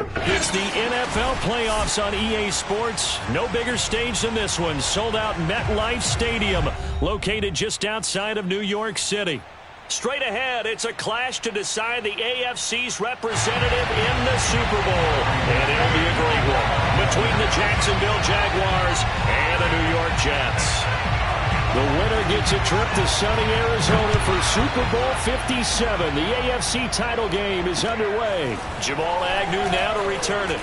It's the NFL playoffs on EA Sports. No bigger stage than this one. Sold out MetLife Stadium, located just outside of New York City. Straight ahead, it's a clash to decide the AFC's representative in the Super Bowl. And it'll be a great one between the Jacksonville Jaguars and the New York Jets. The winner gets a trip to sunny Arizona for Super Bowl 57. The AFC title game is underway. Jamal Agnew now to return it.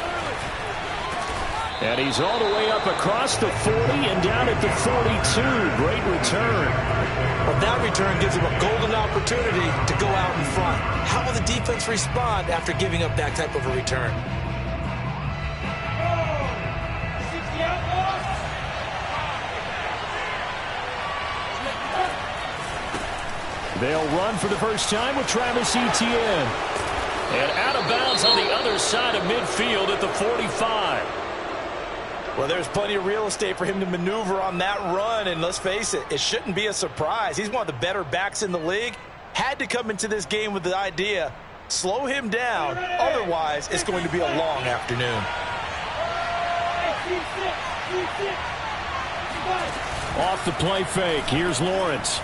And he's all the way up across the 40 and down at the 42. Great return. But that return gives him a golden opportunity to go out in front. How will the defense respond after giving up that type of a return? They'll run for the first time with Travis Etienne. And out of bounds on the other side of midfield at the 45. Well, there's plenty of real estate for him to maneuver on that run. And let's face it, it shouldn't be a surprise. He's one of the better backs in the league. Had to come into this game with the idea, slow him down. Otherwise, it's going to be a long afternoon. Off the play fake. Here's Lawrence.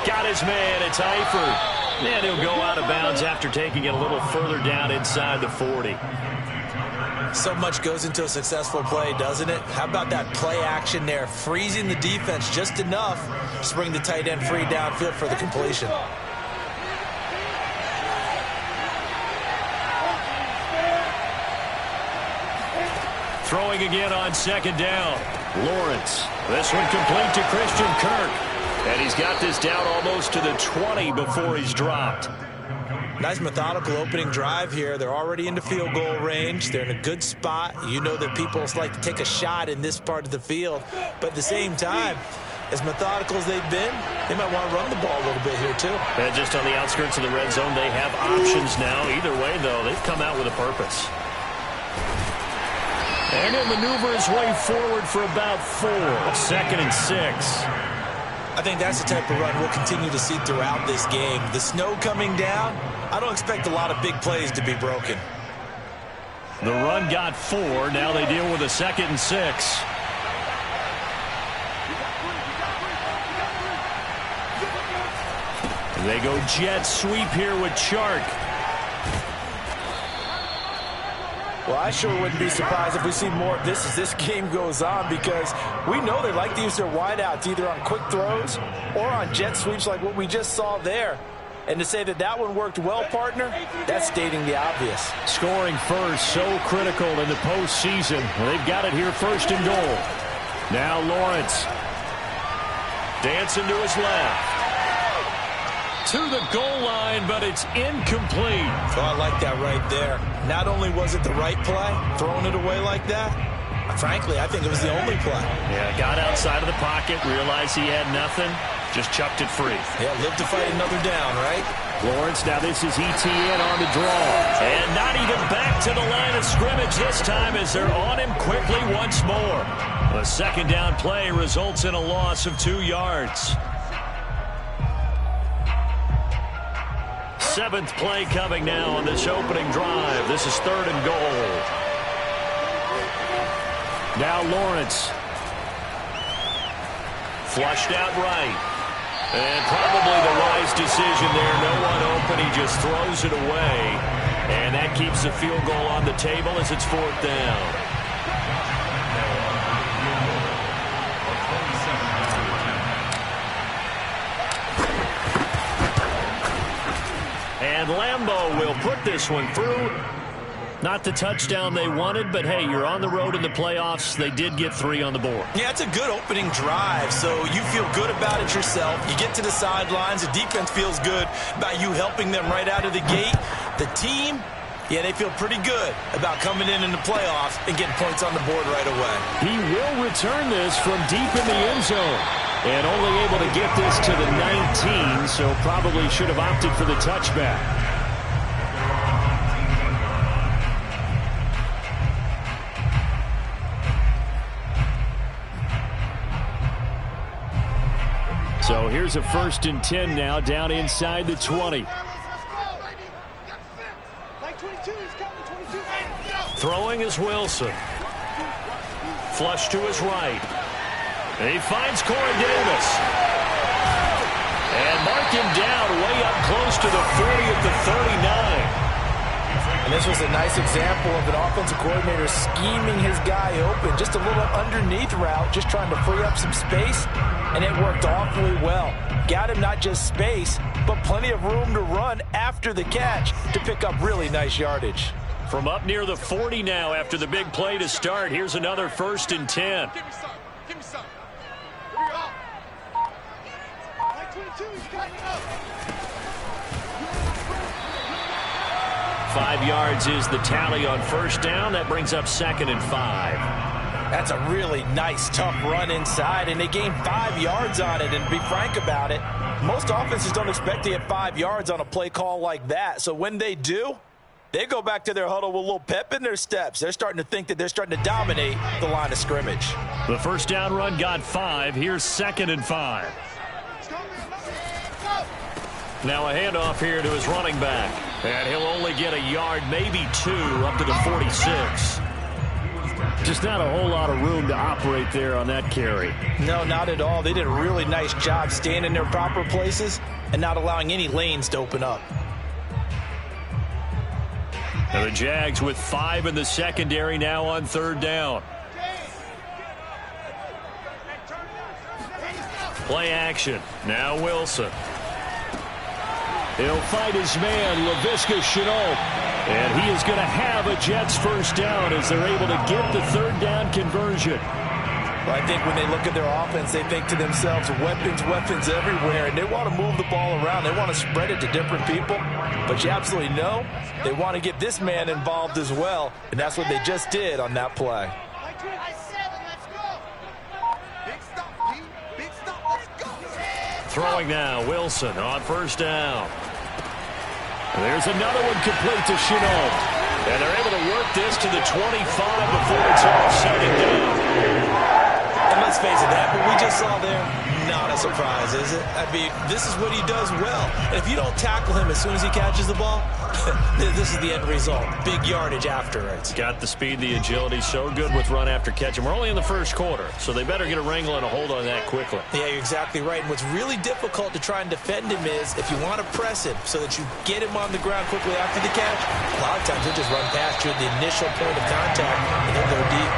Got his man. It's Eifert. And he'll go out of bounds after taking it a little further down inside the 40. So much goes into a successful play, doesn't it? How about that play action there? Freezing the defense just enough to bring the tight end free downfield for the completion. Throwing again on second down. Lawrence. This one complete to Christian Kirk. And he's got this down almost to the 20 before he's dropped. Nice methodical opening drive here. They're already into field goal range. They're in a good spot. You know that people like to take a shot in this part of the field. But at the same time, as methodical as they've been, they might want to run the ball a little bit here too. And just on the outskirts of the red zone, they have options now. Either way, though, they've come out with a purpose. And he'll maneuver his way forward for about 4. 2nd and 6. I think that's the type of run we'll continue to see throughout this game. The snow coming down, I don't expect a lot of big plays to be broken. The run got 4. Now they deal with a 2nd and 6. They go jet sweep here with Chark. Well, I sure wouldn't be surprised if we see more of this as this game goes on, because we know they like to use their wideouts either on quick throws or on jet sweeps like what we just saw there. And to say that that one worked well, partner, that's stating the obvious. Scoring first, so critical in the postseason. Well, they've got it here, 1st and goal. Now Lawrence. Dancing to his left. To the goal line, but it's incomplete. Oh, I like that right there. Not only was it the right play, throwing it away like that, frankly, I think it was the only play. Yeah, got outside of the pocket, realized he had nothing, just chucked it free. Yeah, live to fight another down, right? Lawrence, now this is Etienne on the draw. And not even back to the line of scrimmage this time as they're on him quickly once more. A 2nd down play results in a loss of 2 yards. 7th play coming now on this opening drive. This is 3rd and goal. Now Lawrence. Flushed out right. And probably the wise decision there. No one open. He just throws it away. And that keeps the field goal on the table as it's 4th down. And Lambeau will put this one through. Not the touchdown they wanted, but hey, you're on the road in the playoffs. They did get 3 on the board. Yeah, it's a good opening drive, so you feel good about it yourself. You get to the sidelines. The defense feels good about you helping them right out of the gate. The team, yeah, they feel pretty good about coming in the playoffs and getting points on the board right away. He will return this from deep in the end zone. And only able to get this to the 19, so probably should have opted for the touchback. So here's a 1st and 10 now, down inside the 20. Throwing is Wilson. Flush to his right. And he finds Corey Davis. And mark him down way up close to the 40 at the 39. And this was a nice example of an offensive coordinator scheming his guy open. Just a little underneath route, just trying to free up some space, and it worked awfully well. Got him not just space, but plenty of room to run after the catch to pick up really nice yardage. From up near the 40 now after the big play to start, here's another 1st and 10. Give me some. Give me some. Here we go. Like 22, he's coming up. 5 yards is the tally on 1st down. That brings up 2nd and 5. That's a really nice, tough run inside, and they gained 5 yards on it. And to be frank about it, most offenses don't expect to get 5 yards on a play call like that. So when they do, they go back to their huddle with a little pep in their steps. They're starting to think that they're starting to dominate the line of scrimmage. The 1st down run got 5. Here's 2nd and 5. Now a handoff here to his running back. And he'll only get a yard, maybe 2, up to the 46. Just not a whole lot of room to operate there on that carry. No, not at all. They did a really nice job staying in their proper places and not allowing any lanes to open up. Now the Jags with 5 in the secondary now on 3rd down. Play action. Now Wilson. He'll fight his man, Laviska Shenault. And he is going to have a Jets 1st down as they're able to get the 3rd down conversion. Well, I think when they look at their offense, they think to themselves, weapons, weapons everywhere. And they want to move the ball around. They want to spread it to different people. But you absolutely know they want to get this man involved as well. And that's what they just did on that play. Throwing now, Wilson on 1st down. There's another one complete to Shenault. And they're able to work this to the 25 before it's all said and done. And let's face it, that what we just saw there, not a surprise, is it? I mean, this is what he does well. And if you don't tackle him as soon as he catches the ball, this is the end result. Big yardage afterwards. Got the speed, the agility, so good with run after catch. And we're only in the 1st quarter, so they better get a wrangle and a hold on that quickly. Yeah, you're exactly right. And what's really difficult to try and defend him is if you want to press him so that you get him on the ground quickly after the catch, a lot of times he'll just run past you at the initial point of contact and he'll go deep.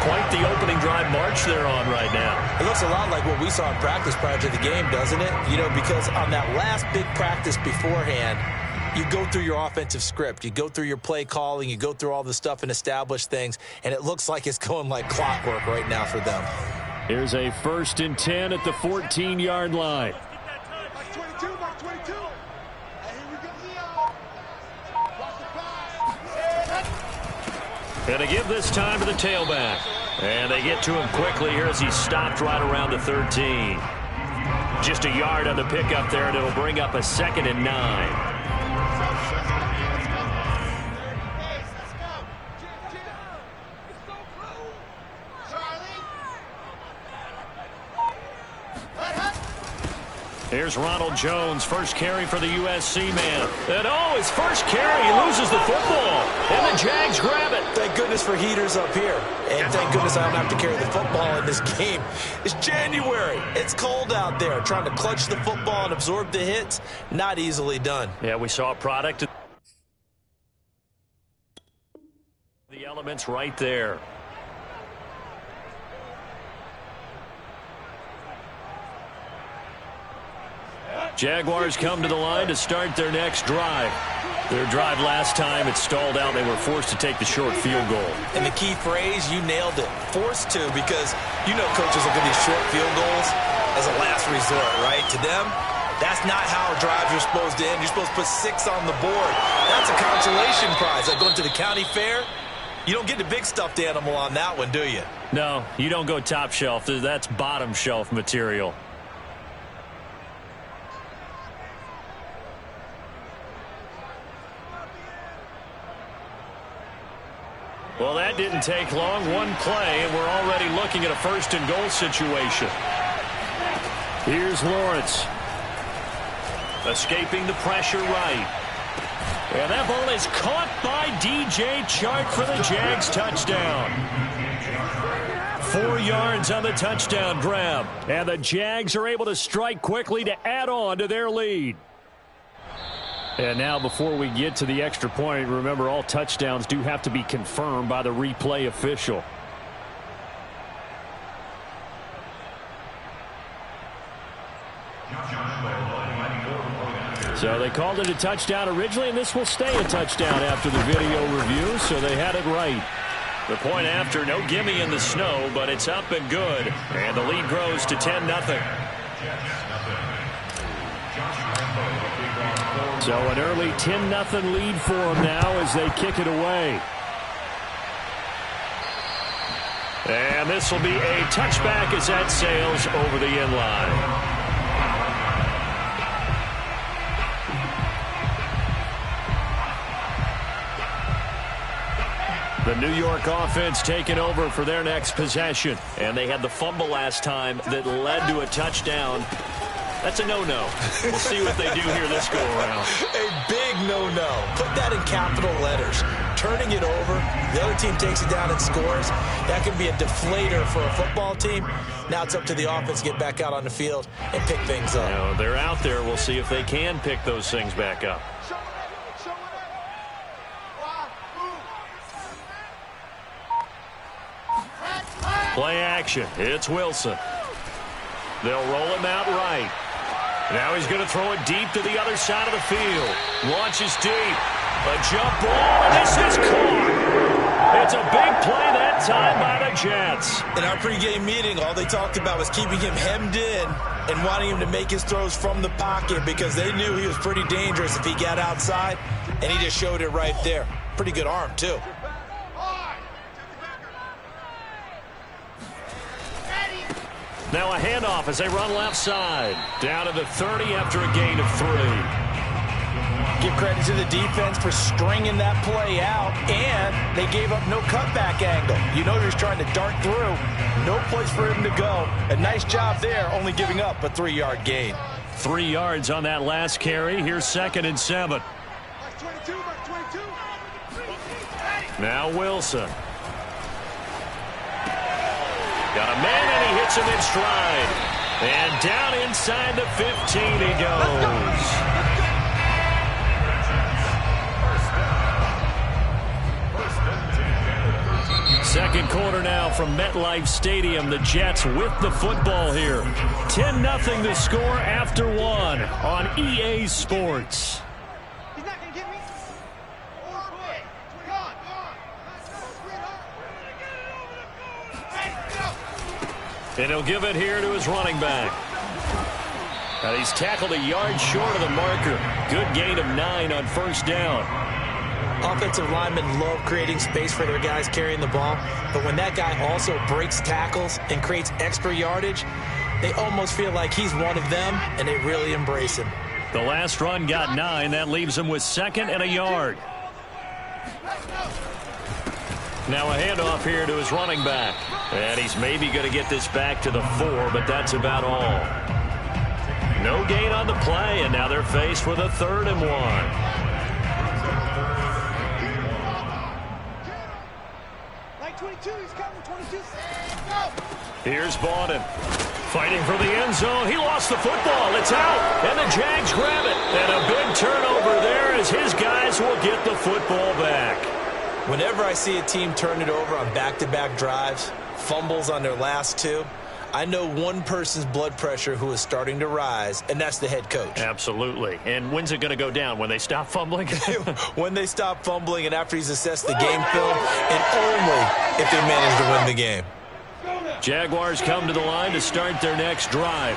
Quite the opening drive march they're on right now. It looks a lot like what we saw in practice prior to the game, doesn't it? You know, because on that last big practice beforehand, you go through your offensive script. You go through your play calling. You go through all the stuff and establish things. And it looks like it's going like clockwork right now for them. Here's a 1st and 10 at the 14-yard line. Like 22, like 22. Here we go. Watch the pass. And to give this time to the tailback. And they get to him quickly here as he's stopped right around the 13. Just a yard on the pickup there, and it'll bring up a 2nd and 9. Here's Ronald Jones, first carry for the USC man. And oh, his first carry, he loses the football. And the Jags grab it. Thank goodness for heaters up here. And thank goodness I don't have to carry the football in this game. It's January. It's cold out there. Trying to clutch the football and absorb the hits, not easily done. Yeah, we saw a product. The elements right there. Jaguars come to the line to start their next drive. Their drive last time, it stalled out. They were forced to take the short field goal. And the key phrase, you nailed it. Forced to, because you know coaches look at these short field goals as a last resort, right? To them, that's not how drives are supposed to end. You're supposed to put 6 on the board. That's a consolation prize. Like going to the county fair, you don't get the big stuffed animal on that one, do you? No, you don't go top shelf. That's bottom shelf material. Well, that didn't take long. One play, and we're already looking at a 1st and goal situation. Here's Lawrence. Escaping the pressure right. And that ball is caught by DJ Chark for the Jags touchdown. 4 yards on the touchdown grab. And the Jags are able to strike quickly to add on to their lead. And now before we get to the extra point, remember all touchdowns do have to be confirmed by the replay official. So they called it a touchdown originally, and this will stay a touchdown after the video review, so they had it right. The point after, no gimme in the snow, but it's up and good. And the lead grows to 10-0. So an early 10-0 lead for them now as they kick it away. And this will be a touchback as that sails over the end line. The New York offense taking over for their next possession. And they had the fumble last time that led to a touchdown. That's a no-no. We'll see what they do here this go-around. A big no-no. Put that in capital letters. Turning it over, the other team takes it down and scores. That can be a deflator for a football team. Now it's up to the offense to get back out on the field and pick things up. You know, they're out there. We'll see if they can pick those things back up. Play action. It's Wilson. They'll roll him out right. Now he's going to throw it deep to the other side of the field. Launches deep. A jump ball, and this is caught. It's a big play that time by the Jets. In our pregame meeting, all they talked about was keeping him hemmed in and wanting him to make his throws from the pocket because they knew he was pretty dangerous if he got outside, and he just showed it right there. Pretty good arm, too. Now a handoff as they run left side. Down to the 30 after a gain of 3. Give credit to the defense for stringing that play out, and they gave up no cutback angle. You know he's trying to dart through. No place for him to go. A nice job there, only giving up a 3-yard gain. 3 yards on that last carry. Here's 2nd and 7. Now Wilson. Got a man, and he hits him in stride. And down inside the 15 he goes. Second quarter now from MetLife Stadium. The Jets with the football here. 10-0 the score after 1 on EA Sports. And he'll give it here to his running back. And he's tackled a yard short of the marker. Good gain of 9 on first down. Offensive linemen love creating space for their guys carrying the ball, but when that guy also breaks tackles and creates extra yardage, they almost feel like he's one of them, and they really embrace him. The last run got 9. That leaves him with 2nd and a yard. Now a handoff here to his running back. And he's maybe going to get this back to the 4, but that's about all. No gain on the play, and now they're faced with a 3rd and 1. Here's Bawden. Fighting for the end zone. He lost the football. It's out. And the Jags grab it. And a big turnover there as his guys will get the football back. Whenever I see a team turn it over on back-to-back drives, fumbles on their last 2, I know one person's blood pressure who is starting to rise, and that's the head coach. Absolutely. And when's it going to go down? When they stop fumbling? When they stop fumbling and after he's assessed the game film, and only if they manage to win the game. Jaguars come to the line to start their next drive.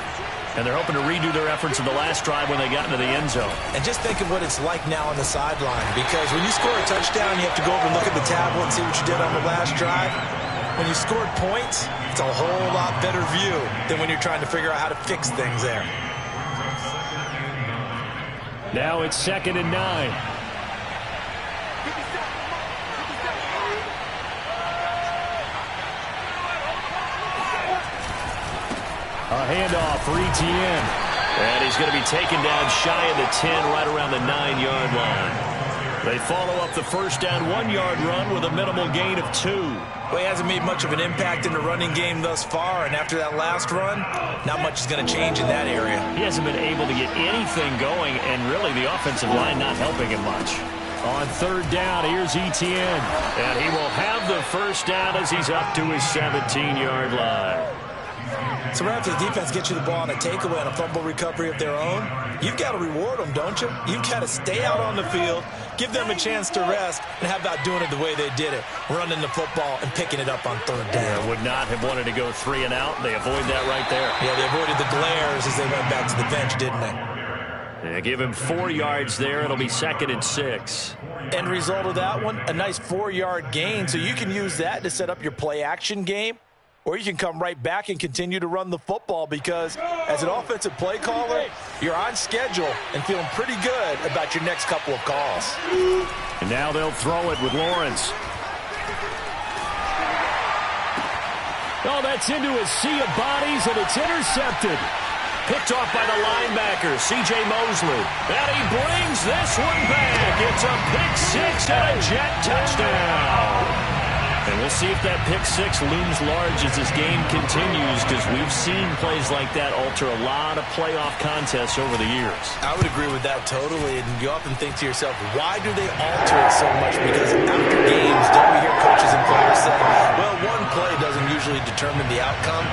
And they're hoping to redo their efforts in the last drive when they got into the end zone. And just think of what it's like now on the sideline, because when you score a touchdown, you have to go over and look at the tablet and see what you did on the last drive. When you scored points, it's a whole lot better view than when you're trying to figure out how to fix things there. Now it's 2nd and 9. A handoff for Etienne. And he's going to be taken down shy of the 10, right around the 9-yard line. They follow up the first down 1-yard run with a minimal gain of 2. Well, he hasn't made much of an impact in the running game thus far, and after that last run, not much is going to change in that area. He hasn't been able to get anything going, and really the offensive line not helping him much. On third down, here's Etienne. And he will have the first down as he's up to his 17-yard line. So right after the defense gets you the ball on a takeaway and a fumble recovery of their own, you've got to reward them, don't you? You've got to stay out on the field, give them a chance to rest, and how about doing it the way they did it, running the football and picking it up on third down. Yeah, would not have wanted to go 3 and out. They avoid that right there. Yeah, they avoided the glares as they went back to the bench, didn't they? They give him 4 yards there. It'll be 2nd and 6. End result of that one, a nice 4-yard gain, so you can use that to set up your play-action game. Or you can come right back and continue to run the football because as an offensive play caller, you're on schedule and feeling pretty good about your next couple of calls. And now they'll throw it with Lawrence. Oh, that's into a sea of bodies, and it's intercepted. Picked off by the linebacker, C.J. Mosley. And he brings this one back. It's a pick 6 and a Jet touchdown. And we'll see if that pick 6 looms large as this game continues, because we've seen plays like that alter a lot of playoff contests over the years. I would agree with that totally, and you often think to yourself, why do they alter it so much? Because after games, don't we hear coaches and players say, well, one play doesn't usually determine the outcome?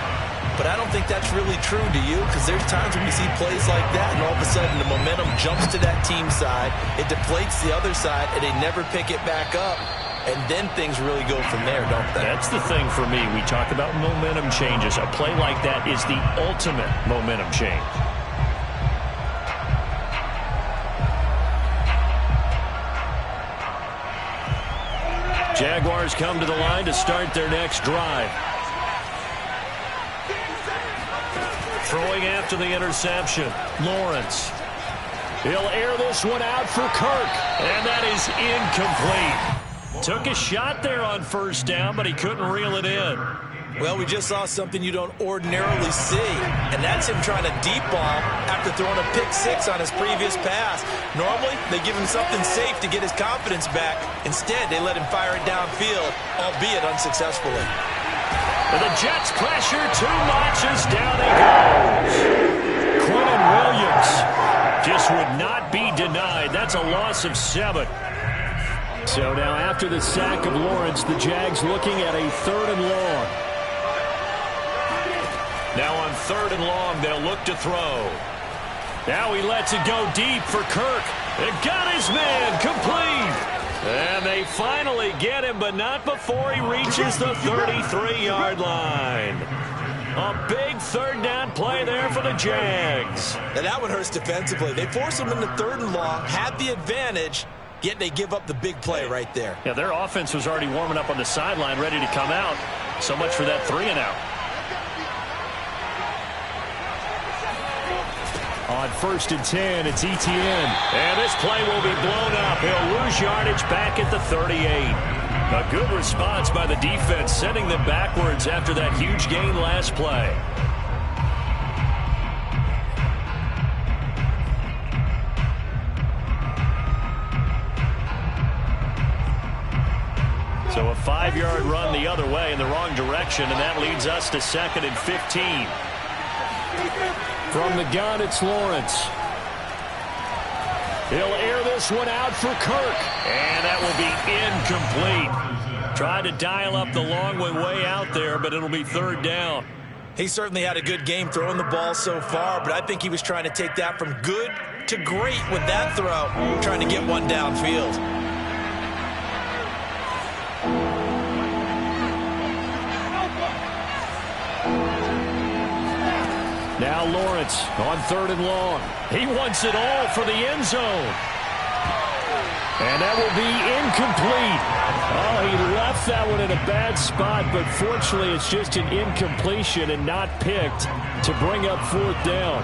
But I don't think that's really true, do you? Because there's times when you see plays like that, and all of a sudden the momentum jumps to that team side, it deflates the other side, and they never pick it back up. And then things really go from there, don't they? That's the thing for me. We talk about momentum changes. A play like that is the ultimate momentum change. Jaguars come to the line to start their next drive. Throwing after the interception, Lawrence. He'll air this one out for Kirk, and that is incomplete. Took a shot there on first down, but he couldn't reel it in. Well, we just saw something you don't ordinarily see, and that's him trying to deep ball after throwing a pick 6 on his previous pass. Normally, they give him something safe to get his confidence back. Instead, they let him fire it downfield, albeit unsuccessfully. And the Jets pressure too much as down he goes. Quinton Williams just would not be denied. That's a loss of 7. So now after the sack of Lawrence, the Jags looking at a 3rd and long. Now on 3rd and long, they'll look to throw. Now he lets it go deep for Kirk. And got his man complete. And they finally get him, but not before he reaches the 33-yard line. A big 3rd down play there for the Jags. Now that one hurts defensively. They force him into 3rd and long, had the advantage, yet they give up the big play right there. Yeah, their offense was already warming up on the sideline, ready to come out. So much for that 3 and out. On 1st and 10, it's Etienne. And this play will be blown up. He'll lose yardage back at the 38. A good response by the defense, sending them backwards after that huge gain last play. So a 5-yard run the other way in the wrong direction, and that leads us to 2nd and 15. From the gun, it's Lawrence. He'll air this one out for Kirk, and that will be incomplete. Tried to dial up the long one way out there, but it'll be 3rd down. He certainly had a good game throwing the ball so far, but I think he was trying to take that from good to great with that throw, trying to get one downfield. Now Lawrence on 3rd and long. He wants it all for the end zone. And that will be incomplete. Oh, he left that one in a bad spot, but fortunately it's just an incompletion and not picked to bring up 4th down.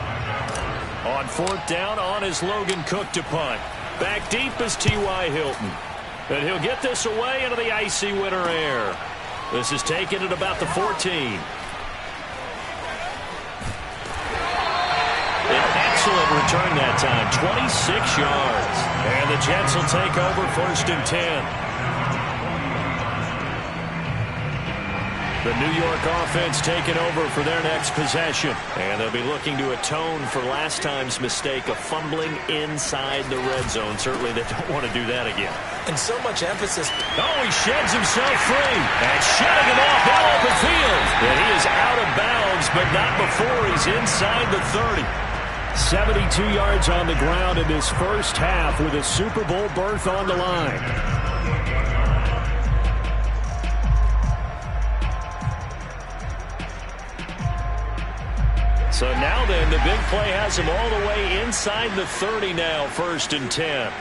On 4th down, on is Logan Cook to punt. Back deep is T.Y. Hilton. And he'll get this away into the icy winter air. This is taken at about the 14. excellent return that time, 26 yards. And the Jets will take over 1st and 10. The New York offense taking over for their next possession. And they'll be looking to atone for last time's mistake of fumbling inside the red zone. Certainly they don't want to do that again. And so much emphasis. Oh, he sheds himself free. And shedding him off down open field. And he is out of bounds, but not before he's inside the 30. 72 yards on the ground in this first half with a Super Bowl berth on the line. So now then, the big play has him all the way inside the 30 now, 1st and 10.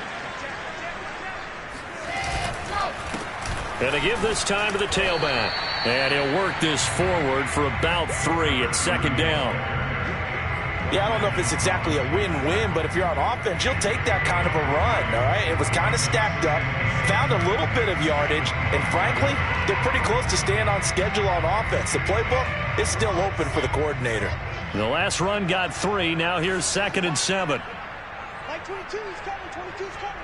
And they give this time to the tailback. And he'll work this forward for about 3 at 2nd down. Yeah, I don't know if it's exactly a win-win, but if you're on offense, you'll take that kind of a run, all right? It was kind of stacked up, found a little bit of yardage, and frankly, they're pretty close to staying on schedule on offense. The playbook is still open for the coordinator. The last run got 3. Now here's 2nd and 7. Like 22, he's coming. 22's coming.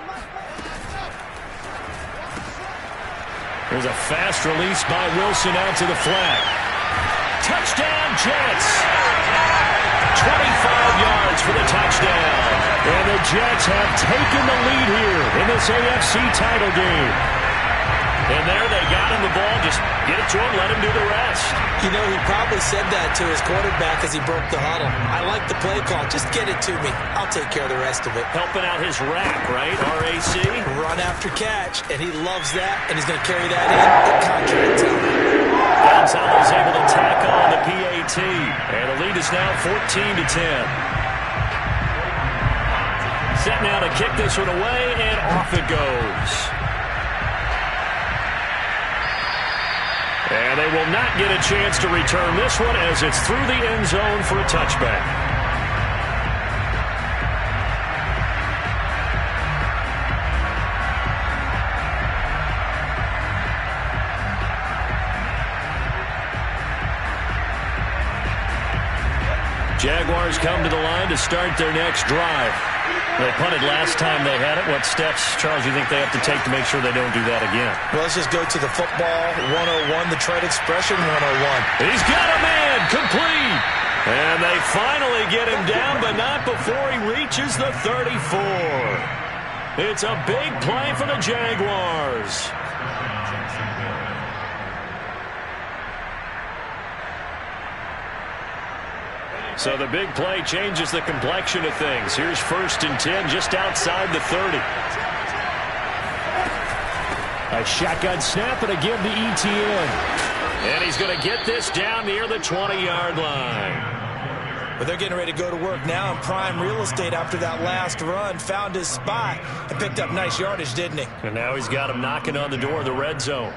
There's a fast release by Wilson out to the flat. Touchdown, Jets! 25 yards for the touchdown. And the Jets have taken the lead here in this AFC title game. And there they got him the ball. Just get it to him, let him do the rest. You know, he probably said that to his quarterback as he broke the huddle. I like the play call. Just get it to me. I'll take care of the rest of it. Helping out his rack, right? RAC. Run after catch, and he loves that, and he's going to carry that in. The contract time. Gonzalez able to tack on the PAT. And the lead is now 14-10. Set now to kick this one away, and off it goes. And they will not get a chance to return this one as it's through the end zone for a touchback. Jaguars come to the line to start their next drive. They punted last time they had it. What steps, Charles, you think they have to take to make sure they don't do that again? Well, let's just go to the football 101, the trade expression 101. He's got a man complete. And they finally get him down, but not before he reaches the 34. It's a big play for the Jaguars. So the big play changes the complexion of things. Here's 1st and 10 just outside the 30. A shotgun snap and a give to ETN. And he's going to get this down near the 20-yard line. But they're getting ready to go to work now in prime real estate after that last run. Found his spot and picked up nice yardage, didn't he? And now he's got him knocking on the door of the red zone.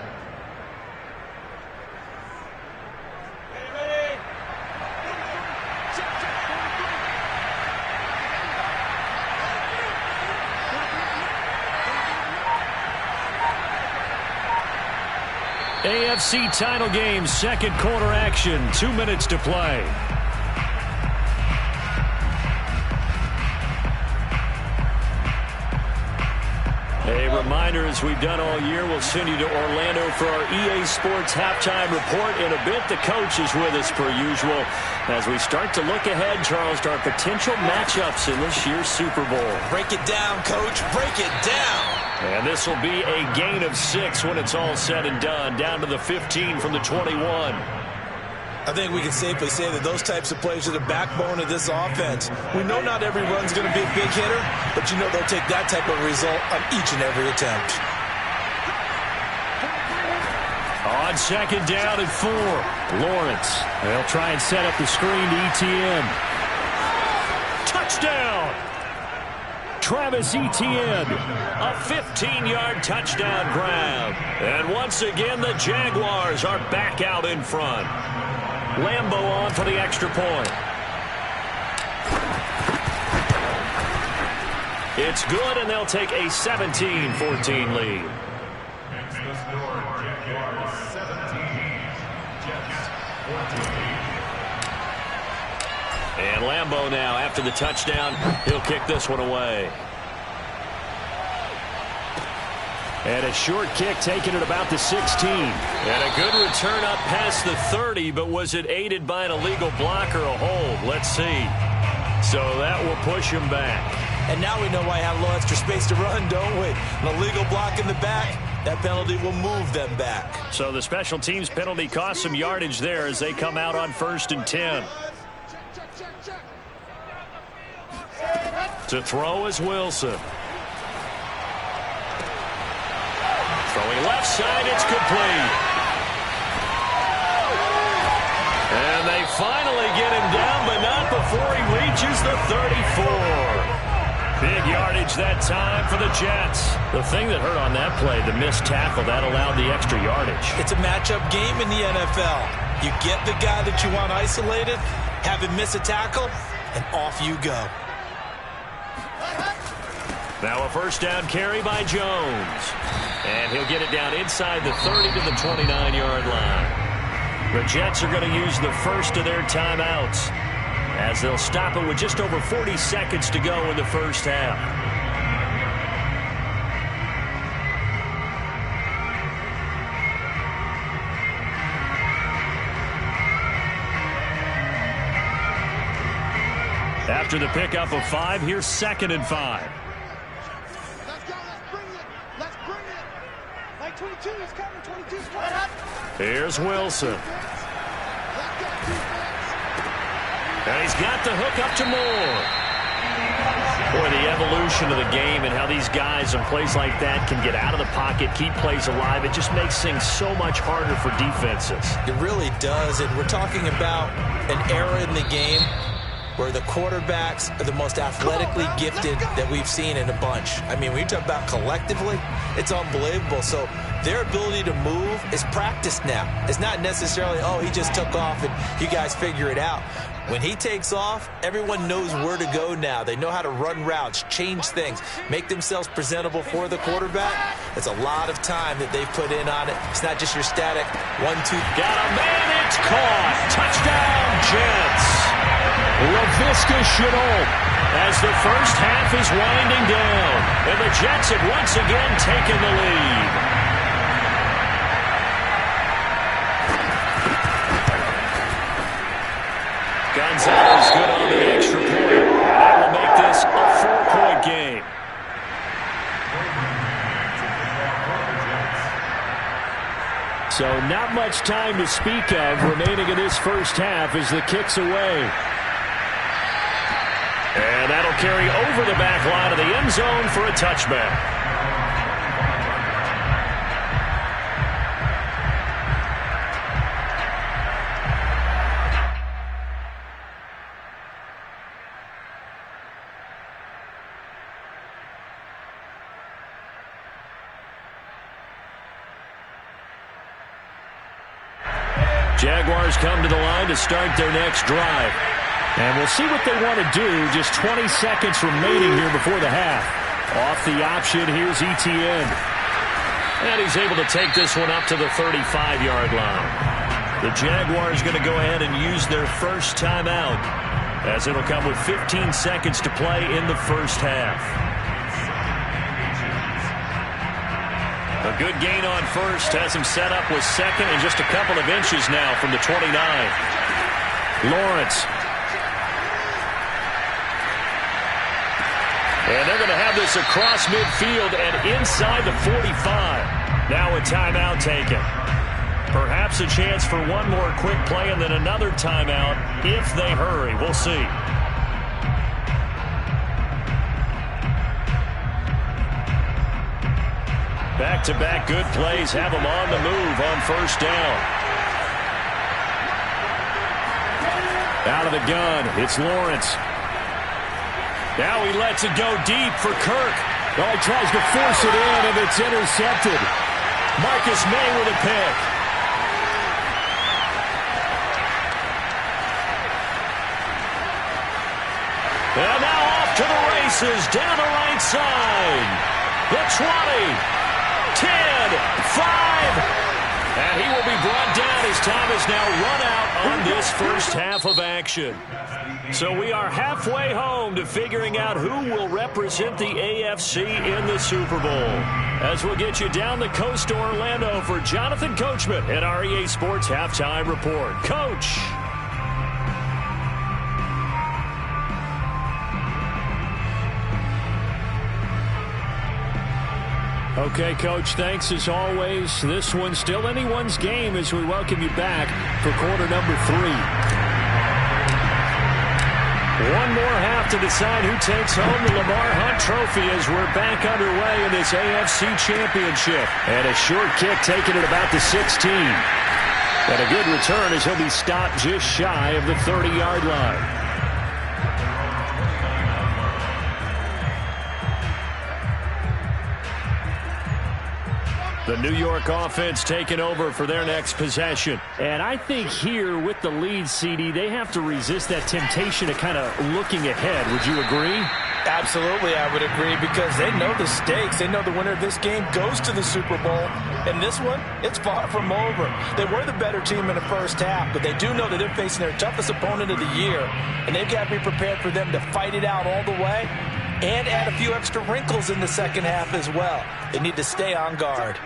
AFC title game, 2nd quarter action, 2 minutes to play. A reminder, as we've done all year, we'll send you to Orlando for our EA Sports halftime report. In a bit, the coach is with us per usual as we start to look ahead, Charles, to our potential matchups in this year's Super Bowl. Break it down, Coach. Break it down. And this will be a gain of 6 when it's all said and done, down to the 15 from the 21. I think we can safely say that those types of plays are the backbone of this offense. We know not every run's going to be a big hitter, but you know they'll take that type of result on each and every attempt. On 2nd down and 4, Lawrence. They'll try and set up the screen to ETN. Touchdown! Travis Etienne, a 15-yard touchdown grab. And once again, the Jaguars are back out in front. Lambeau on for the extra point. It's good, and they'll take a 17-14 lead. And Lambeau now, after the touchdown, he'll kick this one away. And a short kick taken at about the 16. And a good return up past the 30, but was it aided by an illegal block or a hold? Let's see. So that will push him back. And now we know why I have a little extra space to run, don't we? An illegal block in the back, that penalty will move them back. So the special teams penalty cost some yardage there as they come out on 1st and 10. To throw is Wilson. Throwing left side, it's complete. And they finally get him down, but not before he reaches the 34. Big yardage that time for the Jets. The thing that hurt on that play, the missed tackle, that allowed the extra yardage. It's a matchup game in the NFL. You get the guy that you want isolated, have him miss a tackle, and off you go. Now a first down carry by Jones. And he'll get it down inside the 30 to the 29-yard line. The Jets are going to use the first of their timeouts, as they'll stop it with just over 40 seconds to go in the first half. After the pickup of 5, here's 2nd and 5. Let's go. Let's bring it. Let's bring it. Like 22, he's coming. 22's coming. Here's Wilson. And he's got the hook up to Moore. Boy, the evolution of the game and how these guys in plays like that can get out of the pocket, keep plays alive, it just makes things so much harder for defenses. It really does, and we're talking about an era in the game where the quarterbacks are the most athletically gifted that we've seen in a bunch. I mean, when you talk about collectively, it's unbelievable. So their ability to move is practiced now. It's not necessarily, oh, he just took off and you guys figure it out. When he takes off, everyone knows where to go now. They know how to run routes, change things, make themselves presentable for the quarterback. It's a lot of time that they've put in on it. It's not just your static 1-2. Got a man, it's caught. Touchdown, Jets. LaVisca Chenault as the first half is winding down. And the Jets have once again taken the lead. Gonzalez good on the extra point. That will make this a 4-point game. So not much time to speak of remaining in this first half as the kick's away. And that'll carry over the back line of the end zone for a touchback. Jaguars come to the line to start their next drive. And we'll see what they want to do. Just 20 seconds remaining here before the half. Off the option, here's Etienne. And he's able to take this one up to the 35-yard line. The Jaguars going to go ahead and use their first timeout, as it'll come with 15 seconds to play in the first half. A good gain on first has him set up with second and just a couple of inches now from the 29. Lawrence. And they're going to have this across midfield and inside the 45. Now a timeout taken. Perhaps a chance for one more quick play and then another timeout if they hurry. We'll see. Back-to-back good plays have them on the move on first down. Out of the gun, it's Lawrence. Now he lets it go deep for Kirk. Oh, he tries to force it in, and it's intercepted. Marcus May with a pick. And now off to the races, down the right side. The 20. 10, 5, And he will be brought down. His time is now run out on this first half of action. So we are halfway home to figuring out who will represent the AFC in the Super Bowl. As we'll get you down the coast to Orlando for Jonathan Coachman at our EA Sports Halftime Report. Coach. Okay, Coach, thanks as always. This one's still anyone's game as we welcome you back for quarter number 3. One more half to decide who takes home the Lamar Hunt Trophy as we're back underway in this AFC Championship. And a short kick taken at about the 16. And a good return as he'll be stopped just shy of the 30-yard line. The New York offense taking over for their next possession. And I think here with the lead, CD, they have to resist that temptation of kind of looking ahead. Would you agree? Absolutely, I would agree, because they know the stakes. They know the winner of this game goes to the Super Bowl. And this one, it's far from over. They were the better team in the first half, but they do know that they're facing their toughest opponent of the year. And they've got to be prepared for them to fight it out all the way and add a few extra wrinkles in the second half as well. They need to stay on guard.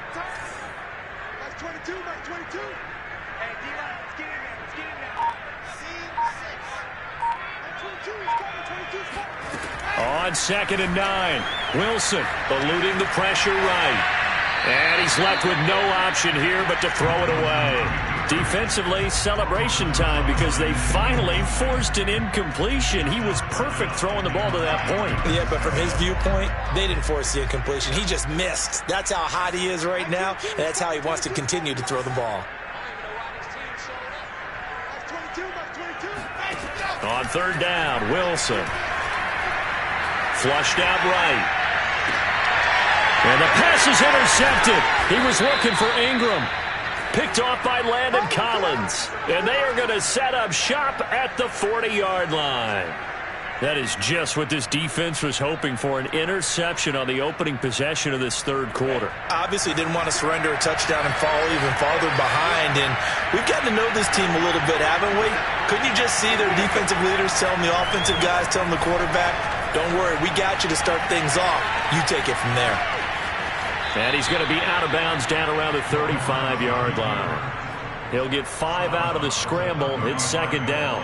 That's 22, that's 22. Hey, D-line, let's get in there, let's get in there. Scene 6. That's 22, he's coming, 22's coming. On 2nd and 9, Wilson eluding the pressure right. And he's left with no option here but to throw it away. Defensively, celebration time because they finally forced an incompletion. He was perfect throwing the ball to that point. Yeah, but from his viewpoint, they didn't force the incompletion. He just missed. That's how hot he is right now, and that's how he wants to continue to throw the ball. On 3rd down, Wilson. Flushed out right. And the pass is intercepted. He was looking for Ingram. Picked off by Landon Collins. And they are going to set up shop at the 40-yard line. That is just what this defense was hoping for, an interception on the opening possession of this third quarter. Obviously didn't want to surrender a touchdown and fall even farther behind. And we've gotten to know this team a little bit, haven't we? Couldn't you just see their defensive leaders telling the offensive guys, telling the quarterback, don't worry, we got you to start things off. You take it from there. And he's going to be out of bounds down around the 35-yard line. He'll get 5 out of the scramble. It's 2nd down.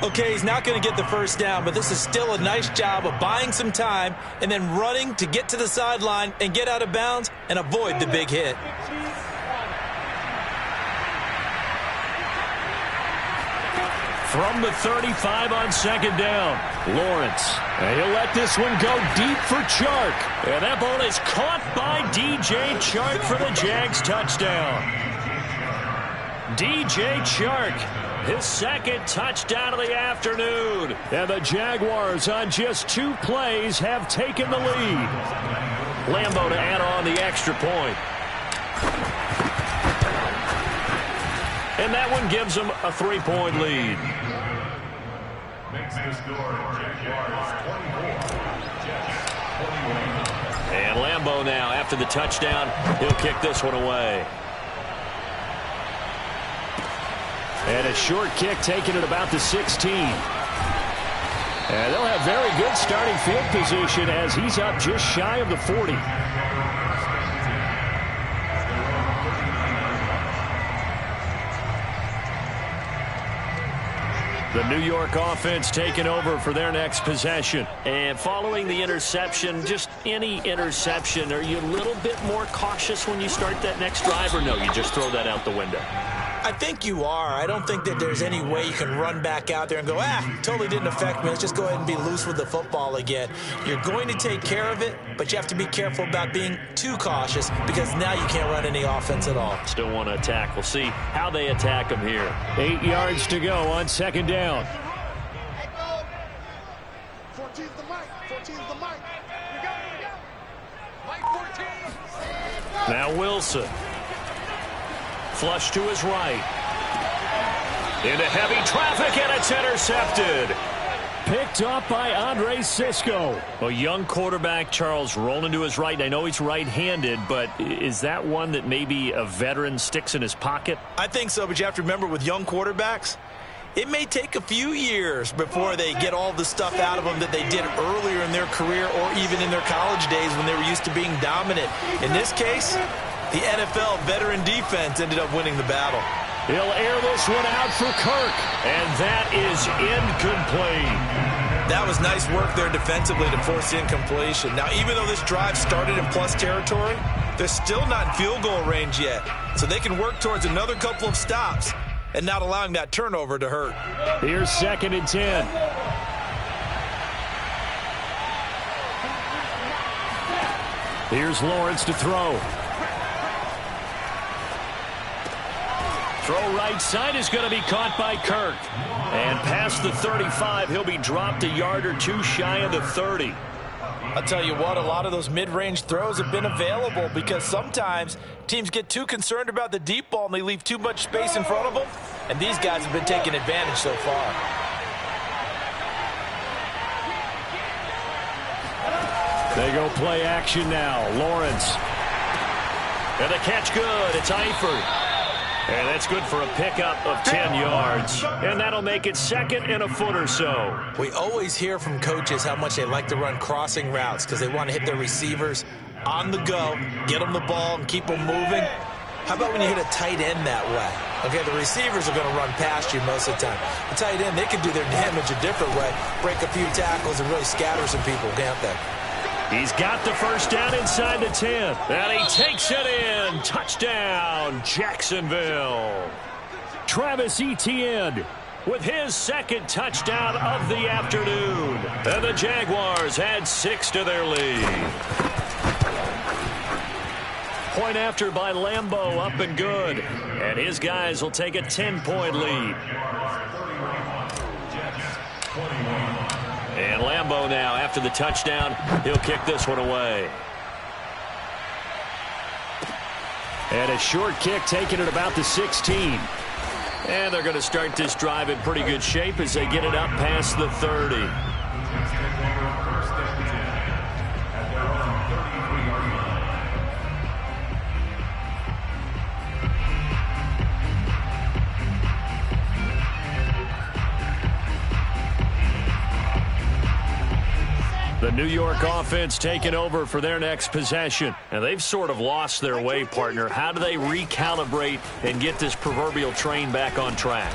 Okay, he's not going to get the first down, but this is still a nice job of buying some time and then running to get to the sideline and get out of bounds and avoid the big hit. From the 35 on 2nd down, Lawrence. And he'll let this one go deep for Chark. And that ball is caught by DJ Chark for the Jags touchdown. DJ Chark, his 2nd touchdown of the afternoon. And the Jaguars on just 2 plays have taken the lead. Lambeau to add on the extra point. And that one gives them a 3-point lead. And Lambeau now, after the touchdown, he'll kick this one away. And a short kick taken at about the 16. And they'll have very good starting field position as he's up just shy of the 40. The New York offense taking over for their next possession. And following the interception, just any interception, are you a little bit more cautious when you start that next drive, or no, you just throw that out the window? I think you are. I don't think that there's any way you can run back out there and go, totally didn't affect me. Let's just go ahead and be loose with the football again. You're going to take care of it, but you have to be careful about being too cautious because now you can't run any offense at all. Still want to attack. We'll see how they attack them here. 8 yards to go on 2nd down. 14's the mic. 14's the mic. We go. Mike 14. Now Wilson. Flush to his right. Into heavy traffic, and it's intercepted. Picked up by Andre Sisco. A young quarterback, Charles, rolling to his right. I know he's right-handed, but is that one that maybe a veteran sticks in his pocket? I think so, but you have to remember with young quarterbacks, it may take a few years before they get all the stuff out of them that they did earlier in their career or even in their college days when they were used to being dominant. In this case, the NFL veteran defense ended up winning the battle. He'll air this one out for Kirk, and that is incomplete. That was nice work there defensively to force the incompletion. Now, even though this drive started in plus territory, they're still not in field goal range yet, so they can work towards another couple of stops and not allowing that turnover to hurt. Here's 2nd and 10. Here's Lawrence to throw. Throw right side is going to be caught by Kirk. And past the 35, he'll be dropped a yard or two shy of the 30. I'll tell you what, a lot of those mid-range throws have been available because sometimes teams get too concerned about the deep ball and they leave too much space in front of them. And these guys have been taking advantage so far. They go play action now. Lawrence. And the catch good. It's Eifert. And that's good for a pickup of 10 yards. And that'll make it 2nd and a foot or so. We always hear from coaches how much they like to run crossing routes because they want to hit their receivers on the go, get them the ball, and keep them moving. How about when you hit a tight end that way? Okay, the receivers are going to run past you most of the time. The tight end, they can do their damage a different way, break a few tackles and really scatter some people, can't they? He's got the first down inside the 10. And he takes it in. Touchdown, Jacksonville. Travis Etienne with his 2nd touchdown of the afternoon. And the Jaguars add 6 to their lead. Point after by Lambeau, up and good. And his guys will take a 10-point lead. And Lambeau now, after the touchdown, he'll kick this one away. And a short kick taken at about the 16. And they're going to start this drive in pretty good shape as they get it up past the 30. The New York offense taking over for their next possession. And they've sort of lost their way, partner. How do they recalibrate and get this proverbial train back on track?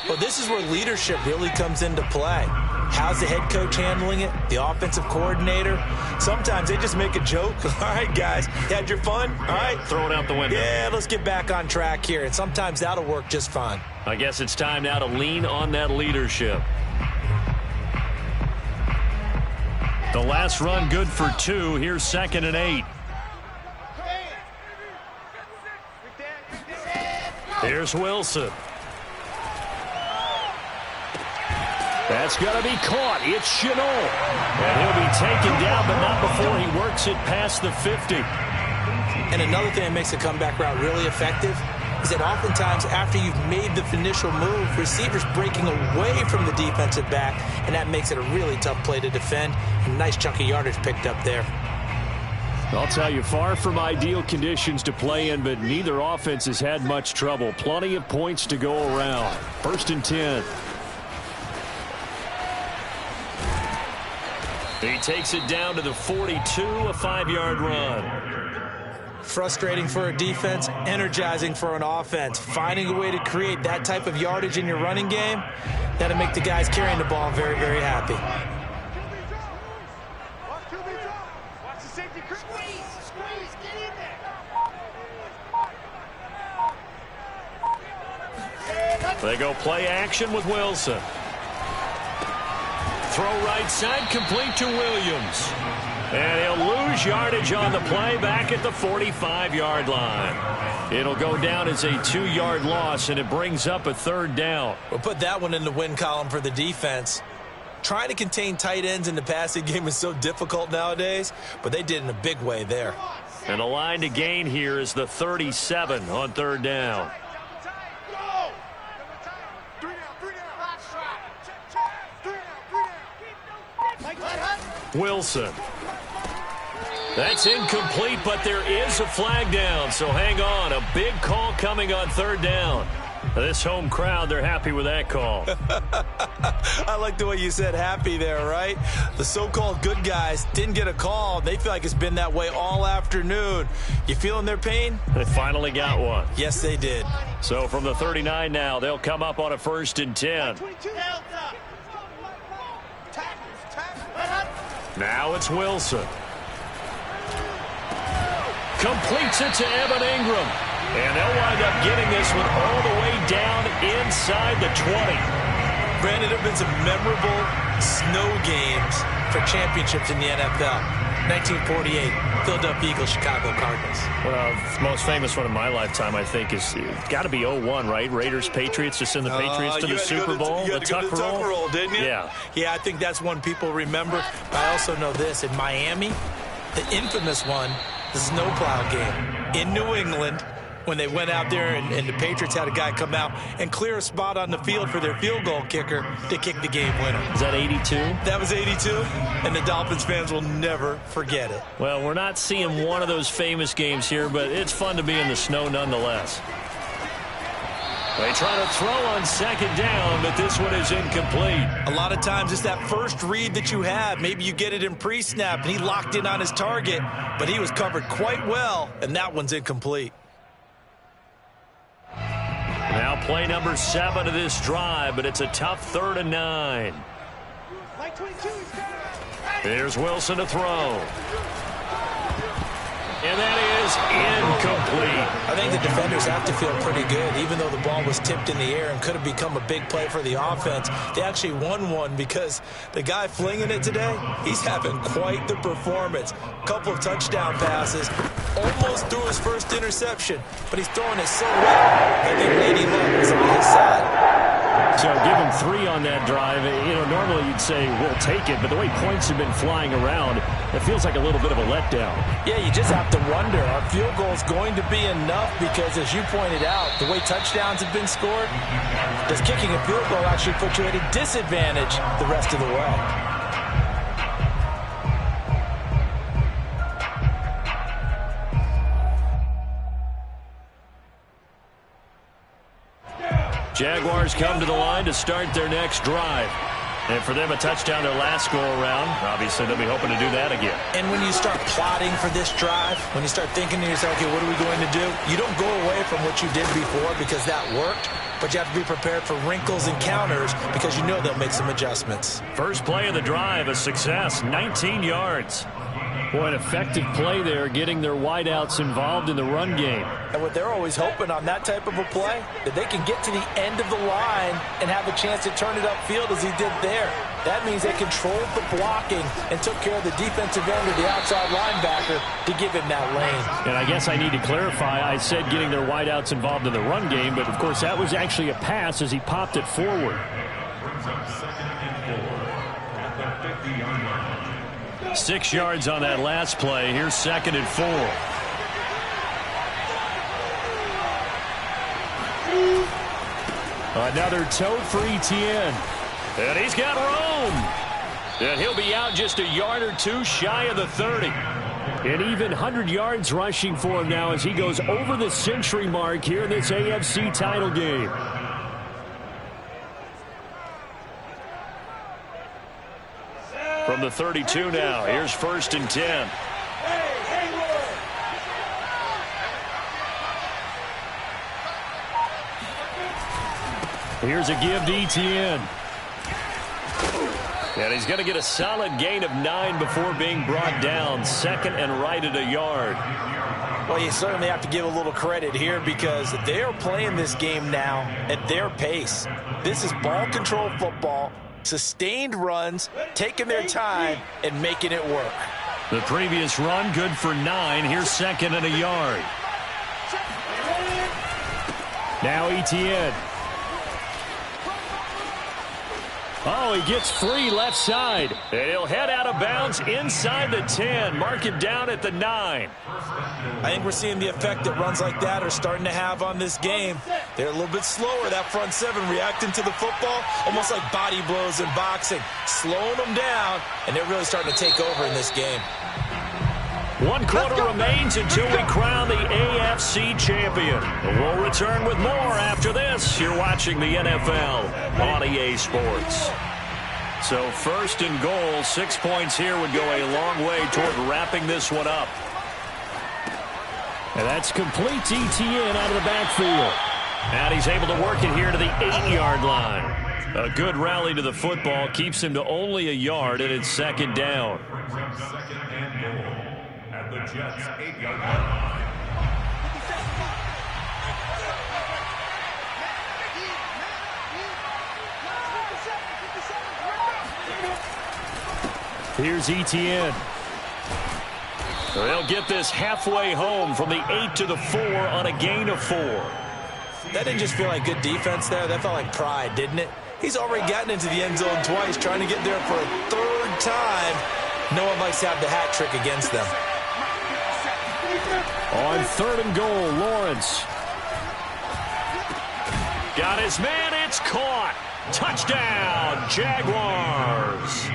Well, this is where leadership really comes into play. How's the head coach handling it? The offensive coordinator? Sometimes they just make a joke. All right, guys, you had your fun? All right. Throw it out the window. Yeah, let's get back on track here. And sometimes that'll work just fine. I guess it's time now to lean on that leadership. The last run good for 2. Here's 2nd and 8. Here's Wilson. That's going to be caught. It's Chenault. And he'll be taken down, but not before he works it past the 50. And another thing that makes the comeback route really effective is that oftentimes after you've made the initial move, receivers breaking away from the defensive back, and that makes it a really tough play to defend. A nice chunk of yardage picked up there. I'll tell you, far from ideal conditions to play in, but neither offense has had much trouble. Plenty of points to go around. 1st and 10. He takes it down to the 42, a 5-yard run. Frustrating for a defense, energizing for an offense. Finding a way to create that type of yardage in your running game, that'll make the guys carrying the ball very, very happy. Watch the safety. Squeeze, get in there. They go play action with Wilson. Throw right side, complete to Williams. And he'll lose yardage on the play back at the 45-yard line. It'll go down as a 2-yard loss, and it brings up a 3rd down. We'll put that one in the win column for the defense. Trying to contain tight ends in the passing game is so difficult nowadays, but they did in a big way there. And the line to gain here is the 37 on 3rd down. Wilson. That's incomplete, but there is a flag down, so hang on. A big call coming on third down. This home crowd, they're happy with that call. I like the way you said happy there, right? The so-called good guys didn't get a call. They feel like it's been that way all afternoon. You feeling their pain? They finally got one. Yes, they did. So from the 39 now, they'll come up on a 1st and 10. Now it's Wilson. Completes it to Evan Ingram. And they'll wind up getting this one all the way down inside the 20. Brandon, there have been some memorable snow games for championships in the NFL. 1948, Philadelphia Eagles, Chicago Cardinals. Well, the most famous one in my lifetime, I think, is got to be 01, right? Raiders, Patriots, to send the Patriots to the Super Bowl. You had to go to the Tucker roll, didn't you? Yeah. Yeah, I think that's one people remember. But I also know this. In Miami, the infamous one, the snowplow game in New England, when they went out there and the Patriots had a guy come out and clear a spot on the field for their field goal kicker to kick the game winner. Is that 82? That was 82, and the Dolphins fans will never forget it. Well, we're not seeing one of those famous games here, but it's fun to be in the snow nonetheless. They try to throw on 2nd down, but this one is incomplete. A lot of times it's that first read that you have. Maybe you get it in pre-snap, and he locked in on his target, but he was covered quite well, and that one's incomplete. Now play number 7 of this drive, but it's a tough 3rd and 9. Here's Wilson to throw. And that is incomplete. I think the defenders have to feel pretty good. Even though the ball was tipped in the air and could have become a big play for the offense, they actually won one because the guy flinging it today, he's having quite the performance. Couple of touchdown passes, almost threw his first interception, but he's throwing it so well. I think Lady Luck is on his side. So give him 3 on that drive. You know, normally you'd say, we'll take it, but the way points have been flying around, it feels like a little bit of a letdown. Yeah, you just have to wonder, are field goals going to be enough? Because as you pointed out, the way touchdowns have been scored, does kicking a field goal actually put you at a disadvantage the rest of the way? Jaguars come to the line to start their next drive. And for them, a touchdown their last go-around. Obviously, they'll be hoping to do that again. And when you start plotting for this drive, when you start thinking to yourself, okay, what are we going to do? You don't go away from what you did before because that worked, but you have to be prepared for wrinkles and counters because you know they'll make some adjustments. First play of the drive, a success, 19 yards. Boy, an effective play there, getting their wideouts involved in the run game. And what they're always hoping on that type of a play, that they can get to the end of the line and have a chance to turn it upfield as he did there. That means they controlled the blocking and took care of the defensive end or the outside linebacker to give him that lane. And I guess I need to clarify, I said getting their wideouts involved in the run game, but of course that was actually a pass as he popped it forward. 6 yards on that last play. Here's 2nd and 4. Another tote for Etienne. And he's got room. And he'll be out just a yard or 2 shy of the 30. And even 100 yards rushing for him now as he goes over the century mark here in this AFC title game. From the 32 now, here's 1st and 10. Here's a give to Etienne. And he's going to get a solid gain of 9 before being brought down. 2nd and right at a yard. Well, you certainly have to give a little credit here because they are playing this game now at their pace. This is ball control football. Sustained runs, taking their time, and making it work. The previous run, good for 9. Here's 2nd and a yard. Now Etienne. Oh, he gets free left side. And he'll head out of bounds inside the 10. Mark it down at the 9. I think we're seeing the effect that runs like that are starting to have on this game. They're a little bit slower, that front 7, reacting to the football, almost like body blows in boxing, slowing them down, and they're really starting to take over in this game. 1 quarter remains until we crown the AFC champion. We'll return with more after this. You're watching the NFL on EA Sports. So 1st and goal, 6 points here would go a long way toward wrapping this one up. And that's complete ETN out of the backfield. And he's able to work it here to the 8-yard line. A good rally to the football keeps him to only a yard, and it's 2nd down. At the Jets' 8-yard line. Here's ETN. They'll get this halfway home from the 8 to the 4 on a gain of 4. That didn't just feel like good defense there. That felt like pride, didn't it? He's already gotten into the end zone twice, trying to get there for a 3rd time. No one likes to have the hat trick against them. On 3rd and goal, Lawrence. Got his man, it's caught. Touchdown, Jaguars.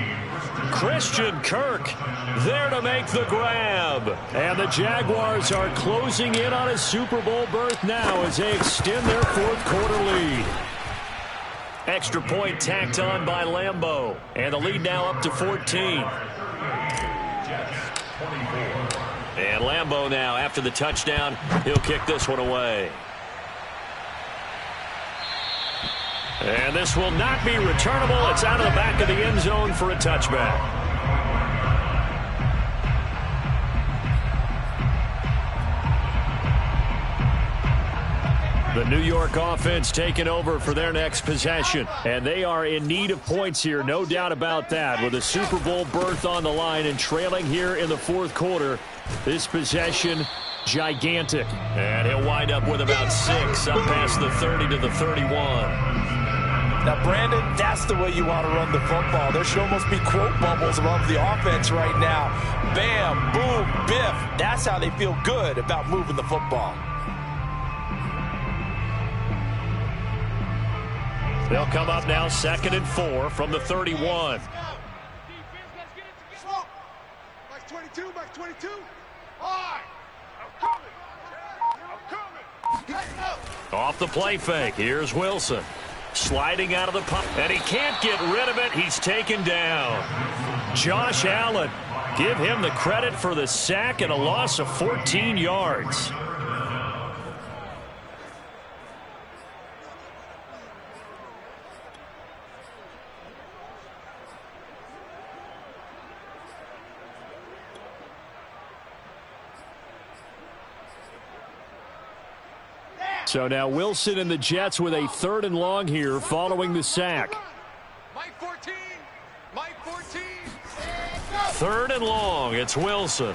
Christian Kirk there to make the grab. And the Jaguars are closing in on a Super Bowl berth now as they extend their 4th quarter lead. Extra point tacked on by Lambeau. And the lead now up to 14. And Lambeau now, after the touchdown, he'll kick this one away. And this will not be returnable. It's out of the back of the end zone for a touchback. The New York offense taking over for their next possession. And they are in need of points here, no doubt about that. With a Super Bowl berth on the line and trailing here in the 4th quarter, this possession gigantic. And he'll wind up with about 6 up past the 30 to the 31. Now, Brandon, that's the way you want to run the football. There should almost be quote bubbles above the offense right now. Bam, boom, biff. That's how they feel good about moving the football. They'll come up now 2nd and 4 from the 31. Defense, let's get it together. Max 22, Max 22. All right. I'm coming. Off the play fake, here's Wilson. Sliding out of the puck, and he can't get rid of it. He's taken down. Josh Allen, give him the credit for the sack and a loss of 14 yards. So now Wilson and the Jets with a 3rd and long here following the sack. Mike 14. Mike 14. 3rd and long. It's Wilson.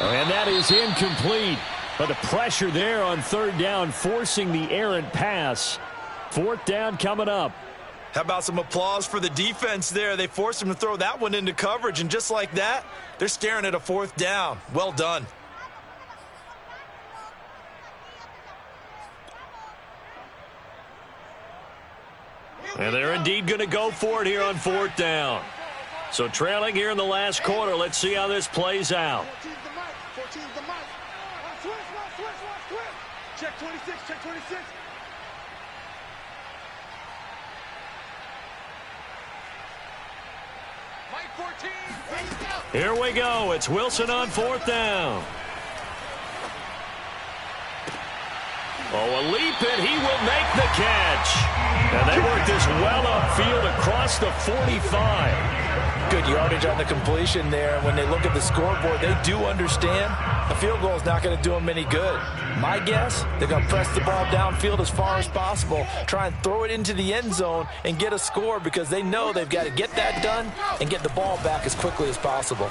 And that is incomplete. But the pressure there on 3rd down, forcing the errant pass. 4th down coming up. How about some applause for the defense there? They forced him to throw that one into coverage, and just like that, they're staring at a 4th down. Well done. And they're indeed going to go for it here on 4th down. So trailing here in the last quarter. Let's see how this plays out. 14's the mic. 14's the mic. Switch. Check 26. Check 26. Mike 14. Here we go. It's Wilson on 4th down. Oh, a leap, and he will make the catch. And they work this well upfield across the 45. Good yardage on the completion there. When they look at the scoreboard, they do understand a field goal is not going to do them any good. My guess, they're going to press the ball downfield as far as possible, try and throw it into the end zone and get a score because they know they've got to get that done and get the ball back as quickly as possible.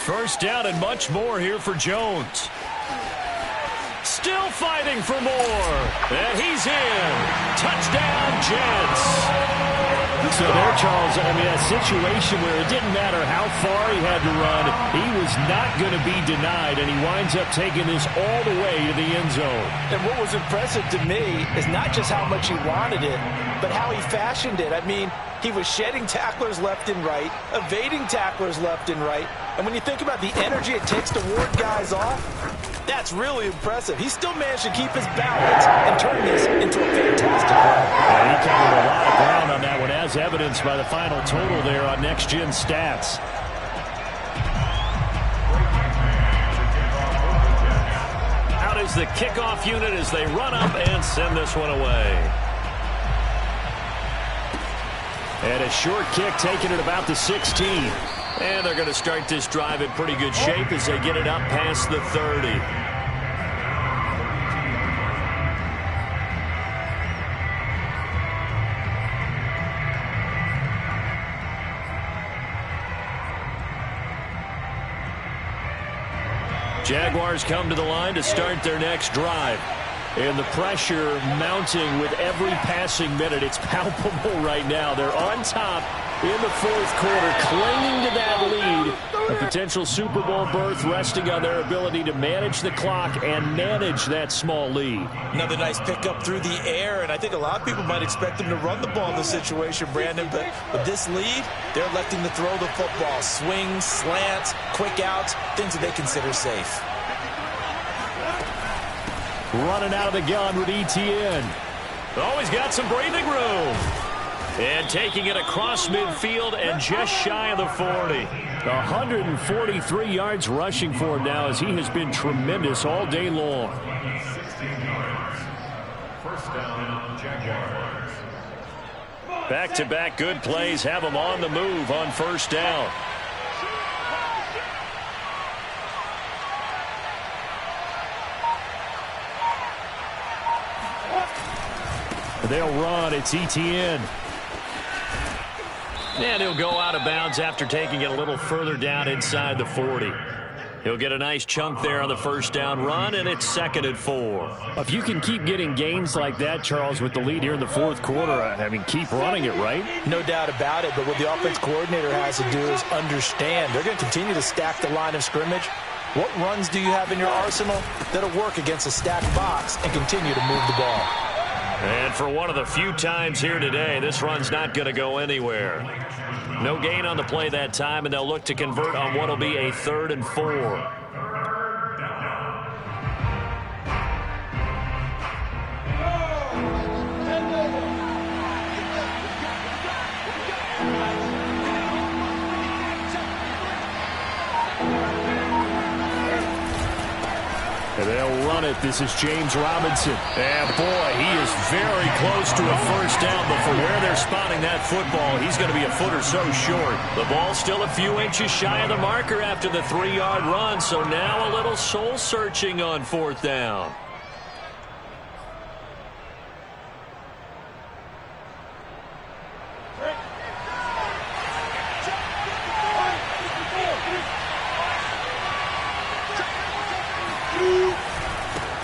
1st down and much more here for Jones. still fighting for more. And he's in. Touchdown, Jets. So there, Charles, I mean, a situation where it didn't matter how far he had to run, he was not going to be denied, and he winds up taking this all the way to the end zone. And what was impressive to me is not just how much he wanted it, but how he fashioned it. I mean, he was shedding tacklers left and right, evading tacklers left and right. And when you think about the energy it takes to ward guys off, that's really impressive. He still managed to keep his balance and turn this into a fantastic run. Yeah, he covered a lot of ground on that one, as evidenced by the final total there on Next Gen Stats. Out is the kickoff unit as they run up and send this one away. And a short kick taken at about the 16. And they're going to start this drive in pretty good shape as they get it up past the 30. Jaguars come to the line to start their next drive. And the pressure mounting with every passing minute. It's palpable right now. They're on top in the fourth quarter, clinging to that lead. A potential Super Bowl berth resting on their ability to manage the clock and manage that small lead. Another nice pickup through the air, and I think a lot of people might expect them to run the ball in this situation, Brandon, but with this lead, they're electing to throw the football. Swings, slants, quick outs, things that they consider safe. Running out of the gun with ETN. Always got some breathing room. And taking it across midfield and just shy of the 40. 143 yards rushing for him now as he has been tremendous all day long. 16 yards. First down, Jaguars. Back-to-back good plays have them on the move on first down. They'll run. It's ETN. And he'll go out of bounds after taking it a little further down inside the 40. He'll get a nice chunk there on the first down run, and it's 2nd and 4. If you can keep getting gains like that, Charles, with the lead here in the fourth quarter, I mean, keep running it, right? No doubt about it, but what the offense coordinator has to do is understand. They're going to continue to stack the line of scrimmage. What runs do you have in your arsenal that'll work against a stacked box and continue to move the ball? And for one of the few times here today, this run's not going to go anywhere. No gain on the play that time, and they'll look to convert on what will be a 3rd and 4. And they'll run it. This is James Robinson. And boy, he is very close to a first down, but from where they're spotting that football, he's going to be a foot or so short. The ball's still a few inches shy of the marker after the 3-yard run, so now a little soul-searching on 4th down.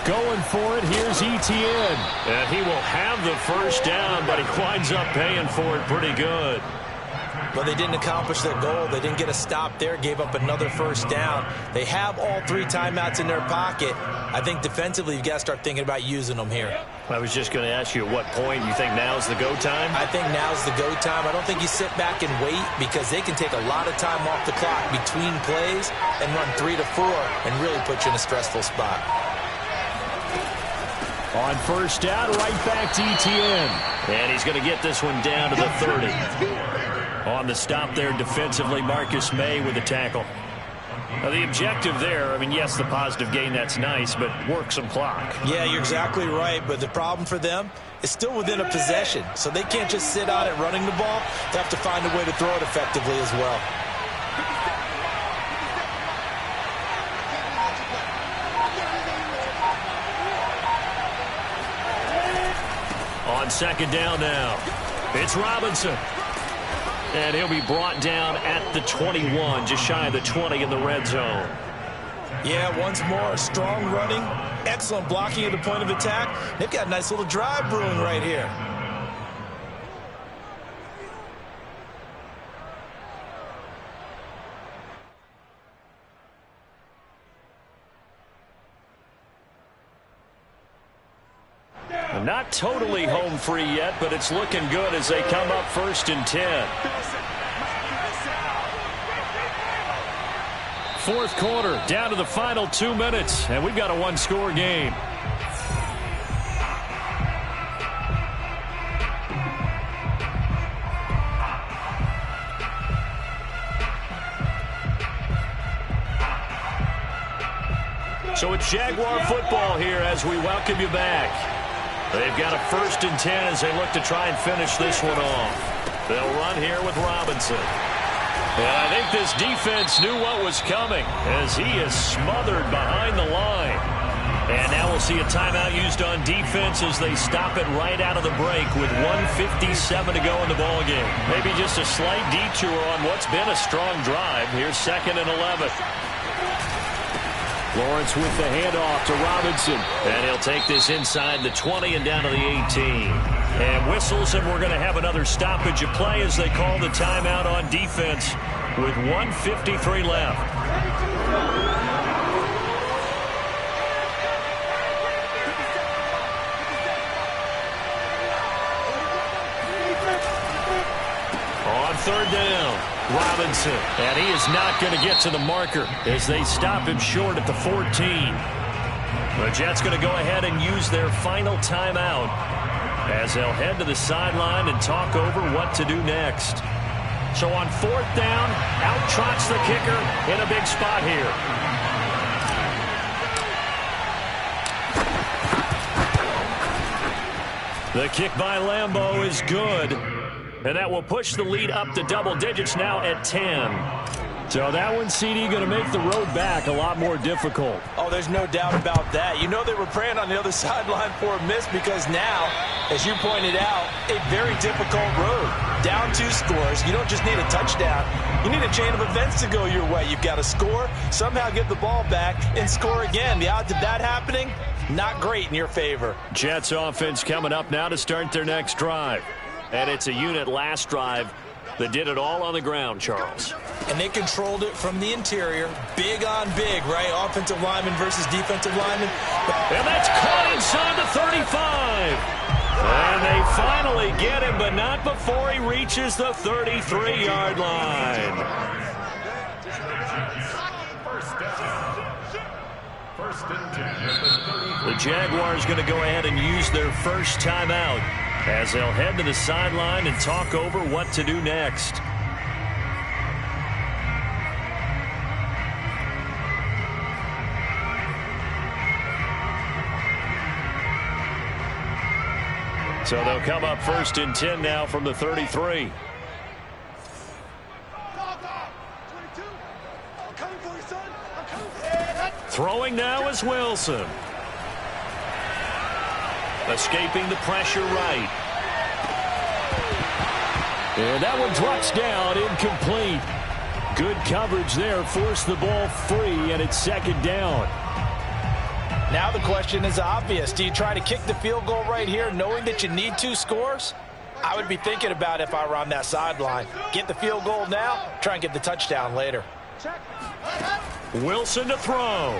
Going for it, here's ETN. And he will have the first down, but he winds up paying for it pretty good. But they didn't accomplish their goal. They didn't get a stop there, gave up another first down. They have all 3 timeouts in their pocket. I think defensively you've got to start thinking about using them here. I was just going to ask you at what point you think now's the go time? I think now's the go time. I don't think you sit back and wait because they can take a lot of time off the clock between plays and run 3 to 4 and really put you in a stressful spot. On first down, right back to ETN. And he's going to get this one down to the 30. On the stop there defensively, Marcus May with the tackle. Now the objective there, I mean, yes, the positive gain, that's nice, but work some clock. Yeah, you're exactly right, but the problem for them is still within a possession. So they can't just sit on it running the ball. They have to find a way to throw it effectively as well. On second down now, it's Robinson. And he'll be brought down at the 21, just shy of the 20 in the red zone. Yeah, once more, strong running, excellent blocking at the point of attack. They've got a nice little drive brewing right here. Not totally home free yet, but it's looking good as they come up 1st and 10. Fourth quarter, down to the final 2 minutes, and we've got a one-score game. So it's Jaguar football here as we welcome you back. They've got a 1st and 10 as they look to try and finish this one off. They'll run here with Robinson. And I think this defense knew what was coming as he is smothered behind the line. And now we'll see a timeout used on defense as they stop it right out of the break with 1:57 to go in the ballgame. Maybe just a slight detour on what's been a strong drive. Here's 2nd and 11. Lawrence with the handoff to Robinson. And he'll take this inside the 20 and down to the 18. And whistles, and we're going to have another stoppage of play as they call the timeout on defense with 1:53 left. On 3rd down, Robinson, and he is not going to get to the marker as they stop him short at the 14. The Jets going to go ahead and use their final timeout as they'll head to the sideline and talk over what to do next. So on 4th down, out trots the kicker in a big spot here. The kick by Lambeau is good. And that will push the lead up to double digits now at 10. So that one, CD, going to make the road back a lot more difficult. Oh, there's no doubt about that. You know they were praying on the other sideline for a miss because now, as you pointed out, a very difficult road. Down 2 scores. You don't just need a touchdown. You need a chain of events to go your way. You've got to score, somehow get the ball back, and score again. The odds of that happening, not great in your favor. Jets offense coming up now to start their next drive. And it's a unit last drive that did it all on the ground, Charles. And they controlled it from the interior. Big on big, right? Offensive lineman versus defensive lineman. And that's caught inside the 35. And they finally get him, but not before he reaches the 33-yard line. The Jaguars going to go ahead and use their first timeout as they'll head to the sideline and talk over what to do next. So they'll come up 1st and 10 now from the 33. Throwing now is Wilson. Escaping the pressure right. And that one drops down, incomplete. Good coverage there, forced the ball free, and it's 2nd down. Now the question is obvious. Do you try to kick the field goal right here knowing that you need 2 scores? I would be thinking about if I were on that sideline. Get the field goal now, try and get the touchdown later. Wilson to throw.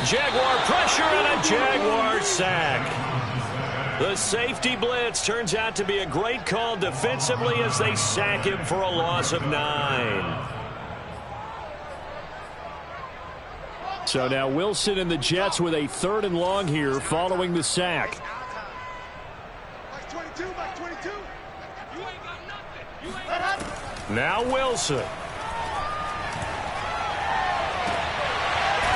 Jaguar pressure and a Jaguar sack. The safety blitz turns out to be a great call defensively as they sack him for a loss of 9. So now Wilson and the Jets with a 3rd and long here following the sack. Now Wilson.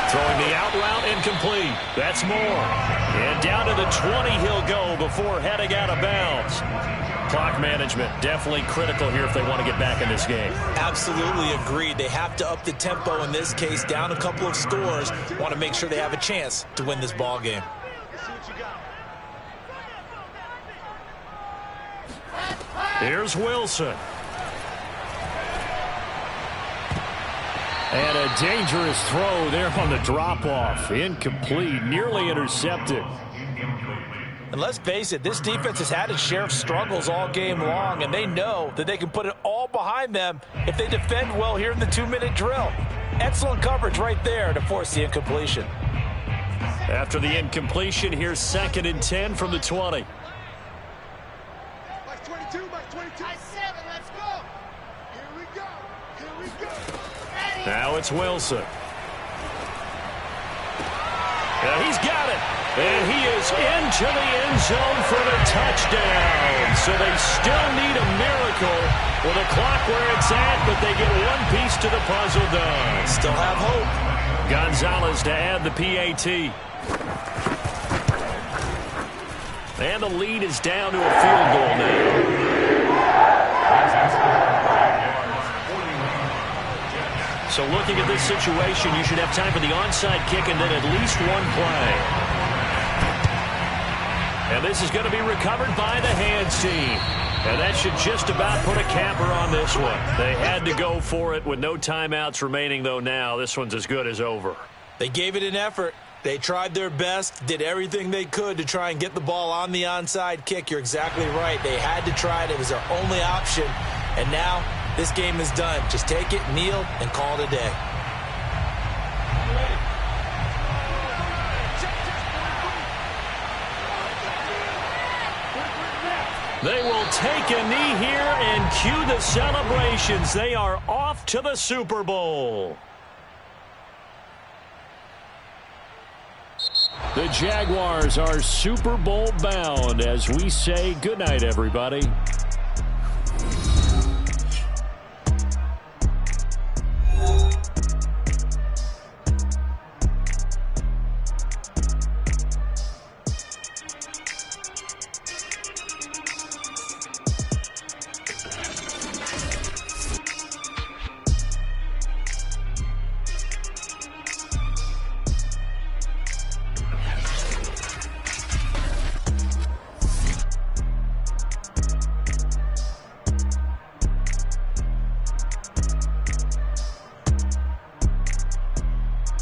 Throwing the out route incomplete. That's more. And down to the 20 he'll go before heading out of bounds. Clock management definitely critical here if they want to get back in this game. Absolutely agreed. They have to up the tempo in this case, down a couple of scores. Want to make sure they have a chance to win this ball game. Here's Wilson. And a dangerous throw there on the drop-off. Incomplete, nearly intercepted. And let's face it, this defense has had its share of struggles all game long, and they know that they can put it all behind them if they defend well here in the 2-minute drill. Excellent coverage right there to force the incompletion. After the incompletion, here's 2nd and 10 from the 20. Mike 22, Mike 22. I 7, let's go. Here we go. Here we go. Ready. Now it's Wilson. And he's got it. And he is into the end zone for the touchdown. So they still need a miracle with the clock where it's at, but they get one piece to the puzzle done. Still have hope. Gonzalez to add the PAT. And the lead is down to a field goal now. So looking at this situation, you should have time for the onside kick and then at least one play. And this is going to be recovered by the hands team. And that should just about put a capper on this one. They had to go for it with no timeouts remaining, though now this one's as good as over. They gave it an effort. They tried their best, did everything they could to try and get the ball on the onside kick. You're exactly right. They had to try it. It was their only option. And now this game is done. Just take it, kneel, and call it a day. They will take a knee here and cue the celebrations. They are off to the Super Bowl. The Jaguars are Super Bowl bound as we say goodnight, everybody.